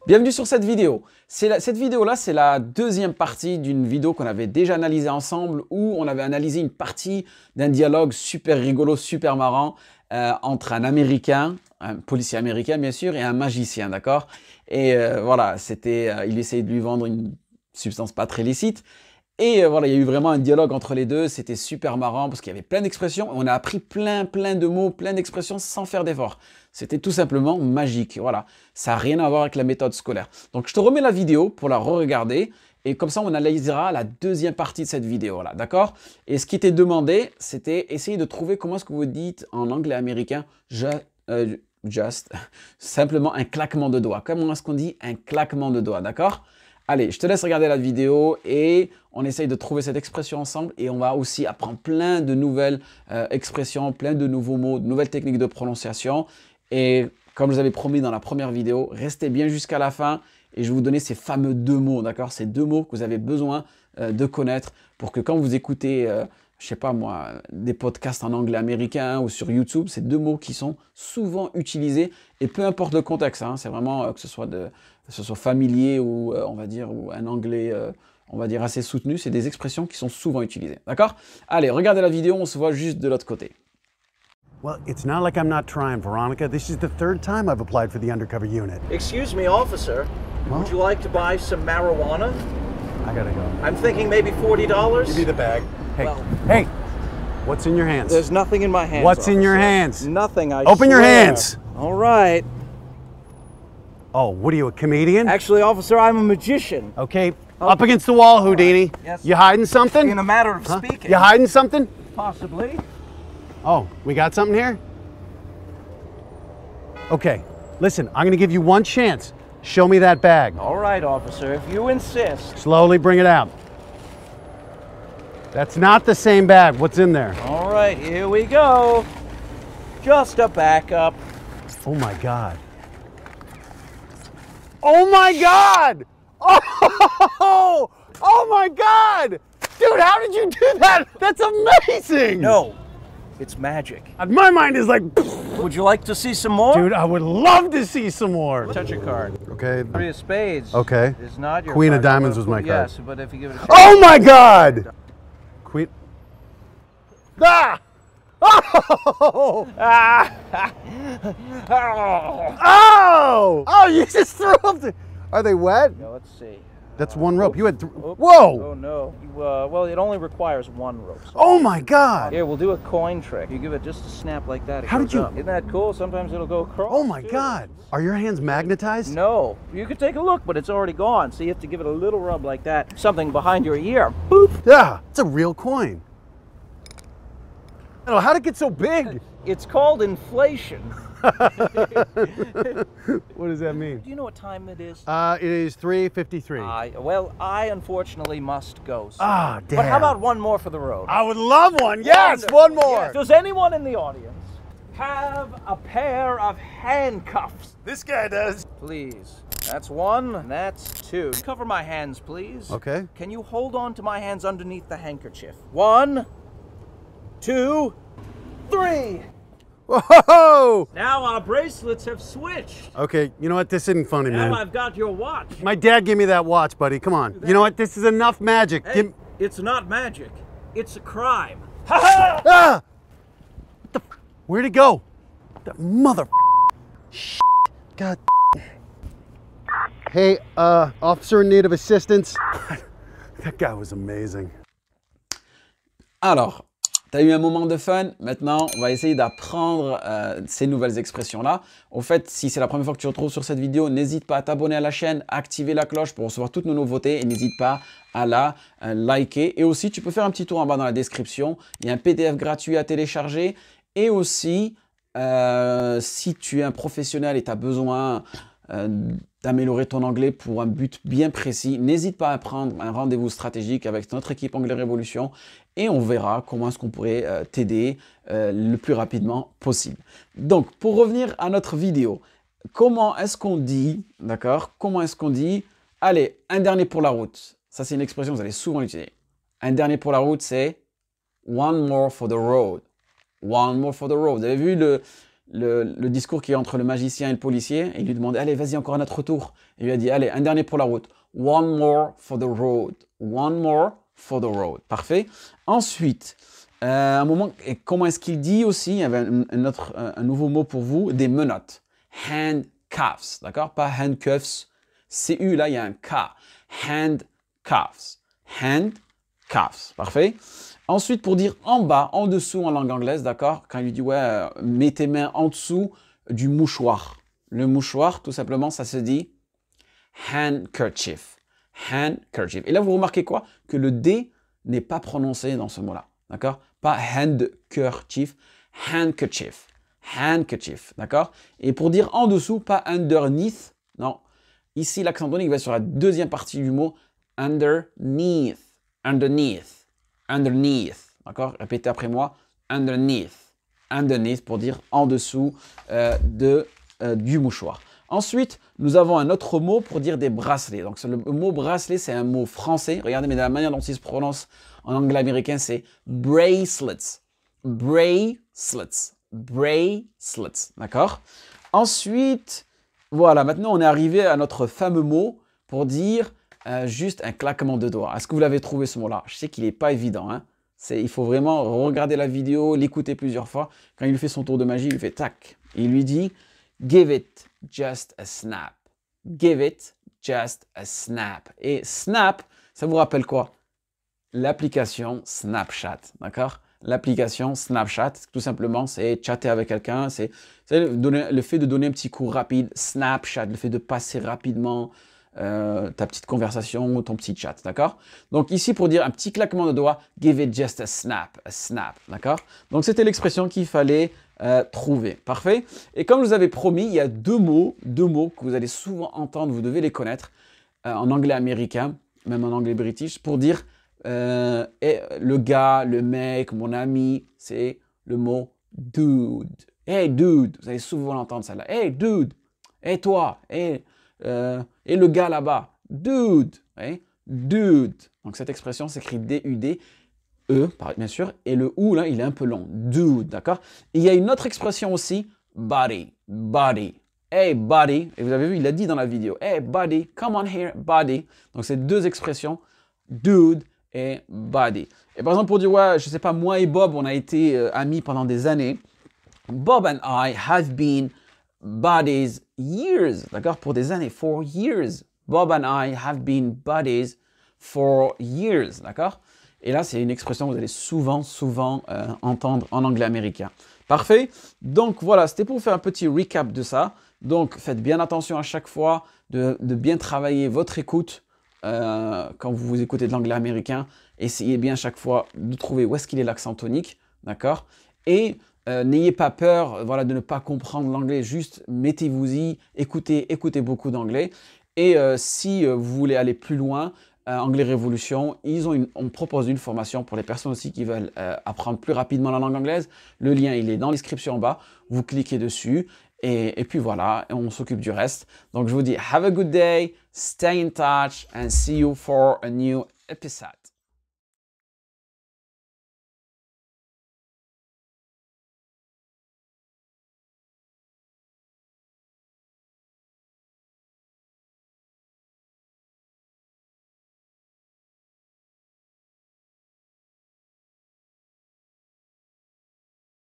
Bienvenue sur cette vidéo. Cette vidéo-là, c'est la deuxième partie d'une vidéo qu'on avait déjà analysée ensemble où on avait analysé une partie d'un dialogue super rigolo, super marrant entre un Américain, un policier américain bien sûr, et un magicien, d'accord? Et voilà, il essayait de lui vendre une substance pas très licite. Et voilà, il y a eu vraiment un dialogue entre les deux, c'était super marrant parce qu'il y avait plein d'expressions. On a appris plein de mots, plein d'expressions sans faire d'effort. C'était tout simplement magique, voilà. Ça n'a rien à voir avec la méthode scolaire. Donc je te remets la vidéo pour la re-regarder et comme ça on analysera la deuxième partie de cette vidéo, là, d'accord? Et ce qui était demandé, c'était essayer de trouver comment est-ce que vous dites en anglais américain just, simplement un claquement de doigts. Comment est-ce qu'on dit un claquement de doigts, d'accord? Allez, je te laisse regarder la vidéo et on essaye de trouver cette expression ensemble et on va aussi apprendre plein de nouvelles expressions, plein de nouveaux mots, de nouvelles techniques de prononciation. Et comme je vous avais promis dans la première vidéo, restez bien jusqu'à la fin et je vais vous donner ces fameux deux mots, d'accord? Ces deux mots que vous avez besoin de connaître pour que quand vous écoutez, je sais pas moi, des podcasts en anglais américain ou sur YouTube, c'est deux mots qui sont souvent utilisés et peu importe le contexte, hein, c'est vraiment que ce soit familier ou on va dire ou un anglais on va dire assez soutenu, c'est des expressions qui sont souvent utilisées, d'accord? Allez, regardez la vidéo, on se voit juste de l'autre côté. Well, it's not like I'm not trying, Veronica. This is the third time I've applied for the undercover unit. Excuse me, officer. Well, would you like to buy some marijuana? I gotta go. I'm thinking maybe $40. Give me the bag. Hey, Well, hey, what's in your hands? there's nothing in my hands. What's in your officer. hands? Nothing, I Open your swear. hands. All right. Oh, what are you, a comedian? Actually, officer, I'm a magician. Okay, up against the wall, Houdini. Yes. You hiding something? In a matter of Huh? speaking. You hiding something? Possibly. Oh, we got something here? Okay, listen, I'm gonna give you one chance. Show me that bag. All right, officer, if you insist. Slowly bring it out. That's not the same bag. What's in there? All right, here we go. Just a backup. Oh my God. Oh my God! Oh! Oh my God! Dude, how did you do that? That's amazing! No, it's magic. My mind is like, Would you like to see some more? dude, I would love to see some more. Touch your card. Okay. Three of spades. Okay. Is not your Queen of card. diamonds was my card. Yes, but if you give it a Oh my God! Queen. Ah! Oh! Oh! Oh, you just threw up the... Are they wet? Yeah, let's see. That's one rope. You had... Oops. Whoa! Oh no. Well, it only requires one rope. So. Oh my God! Here, we'll do a coin trick. You give it just a snap like that. It How goes did you- up. Isn't that cool? Sometimes it'll go across. Oh my too. God! Are your hands magnetized? No. You could take a look, but it's already gone. So you have to give it a little rub like that. Something behind your ear. Boop. Yeah, it's a real coin. I don't know, how'd it get so big? It's called inflation. What does that mean? Do you know what time it is? It is 3:53. I unfortunately must go. So. Ah, damn. But how about one more for the road? I would love one. Yes, Wonderful. one more. Yes. Does anyone in the audience have a pair of handcuffs? This guy does. Please. That's one, and that's two. Cover my hands, please. Okay. Can you hold on to my hands underneath the handkerchief? 1, 2, 3. Whoa! Now our bracelets have switched. Okay, you know what? This isn't funny, Now man. I've got your watch. My dad gave me that watch, buddy. Come on. You know what? This is enough magic. Hey, it's not magic. It's a crime. Ah! What the Where'd it go? That mother God. Hey, officer in need of assistance. That guy was amazing. Alors, tu as eu un moment de fun, maintenant on va essayer d'apprendre ces nouvelles expressions-là. Au fait, si c'est la première fois que tu te retrouves sur cette vidéo, n'hésite pas à t'abonner à la chaîne, activer la cloche pour recevoir toutes nos nouveautés et n'hésite pas à la liker. Et aussi, tu peux faire un petit tour en bas dans la description, il y a un PDF gratuit à télécharger. Et aussi, si tu es un professionnel et tu as besoin d'améliorer ton anglais pour un but bien précis, n'hésite pas à prendre un rendez-vous stratégique avec notre équipe Anglais Révolution et on verra comment est-ce qu'on pourrait t'aider le plus rapidement possible. Donc, pour revenir à notre vidéo, comment est-ce qu'on dit, d'accord? Comment est-ce qu'on dit, allez, un dernier pour la route. Ça, c'est une expression que vous allez souvent utiliser. Un dernier pour la route, c'est one more for the road. One more for the road. Vous avez vu le discours qui est entre le magicien et le policier. Et il lui demande, allez, vas-y, encore un autre tour. Et il lui a dit, allez, un dernier pour la route. One more for the road. One more for the road. Parfait. Ensuite, un moment, et comment est-ce qu'il dit aussi, il y avait un nouveau mot pour vous, des menottes. Handcuffs, d'accord? Pas handcuffs. C-U, là, il y a un K. Handcuffs. Handcuffs. Parfait. Ensuite, pour dire en bas, en dessous en langue anglaise, d'accord? Quand il lui dit, ouais, mets tes mains en dessous du mouchoir. Le mouchoir, tout simplement, ça se dit handkerchief. Handkerchief. Et là, vous remarquez quoi? Que le D n'est pas prononcé dans ce mot-là. D'accord? Pas handkerchief, handkerchief. Handkerchief. D'accord? Et pour dire en dessous, pas underneath. Non. Ici, l'accent tonique va sur la deuxième partie du mot underneath. Underneath. Underneath, d'accord? Répétez après moi, underneath. Underneath pour dire en dessous du mouchoir. Ensuite, nous avons un autre mot pour dire des bracelets. Donc, le mot bracelet, c'est un mot français. Regardez, mais de la manière dont il se prononce en anglais américain, c'est bracelets. Bracelets. Bracelets, d'accord? Ensuite, voilà, maintenant on est arrivé à notre fameux mot pour dire juste un claquement de doigts. Est-ce que vous l'avez trouvé ce mot-là? Je sais qu'il n'est pas évident. Hein? Il faut vraiment regarder la vidéo, l'écouter plusieurs fois. Quand il fait son tour de magie, il fait tac. Et il lui dit « Give it just a snap ». « Give it just a snap ». Et snap, ça vous rappelle quoi? L'application Snapchat, d'accord? L'application Snapchat, tout simplement, c'est chatter avec quelqu'un. C'est le fait de donner un petit coup rapide. Snapchat, le fait de passer rapidement ta petite conversation ou ton petit chat, d'accord? Donc ici, pour dire un petit claquement de doigts, give it just a snap, d'accord? Donc c'était l'expression qu'il fallait trouver, parfait? Et comme je vous avais promis, il y a deux mots que vous allez souvent entendre, vous devez les connaître, en anglais américain, même en anglais british, pour dire le gars, le mec, mon ami, c'est le mot dude. Hey dude, vous allez souvent l'entendre celle-là. Hey dude, hey toi, hey... et le gars là-bas, dude, ouais, dude. Donc cette expression s'écrit D-U-D-E, bien sûr, et le OU là, il est un peu long, dude, d'accord? Et il y a une autre expression aussi, buddy, buddy. Hey buddy, et vous avez vu, il l'a dit dans la vidéo, hey buddy, come on here, buddy. Donc c'est deux expressions, dude et buddy. Et par exemple pour dire, ouais, je sais pas, moi et Bob, on a été amis pendant des années. Bob and I have been buddies years, d'accord, pour des années, for years. Bob and I have been buddies for years, d'accord? Et là, c'est une expression que vous allez souvent entendre en anglais américain. Parfait. Donc voilà, c'était pour faire un petit recap de ça. Donc faites bien attention à chaque fois de bien travailler votre écoute quand vous écoutez de l'anglais américain. Essayez bien chaque fois de trouver où est-ce qu'il est l'accent tonique, d'accord? Et n'ayez pas peur voilà, de ne pas comprendre l'anglais, juste mettez-vous-y, écoutez beaucoup d'anglais. Et si vous voulez aller plus loin, Anglais Révolution, on propose une formation pour les personnes aussi qui veulent apprendre plus rapidement la langue anglaise. Le lien, il est dans la description en bas. Vous cliquez dessus et puis voilà, on s'occupe du reste. Donc je vous dis, have a good day, stay in touch and see you for a new episode.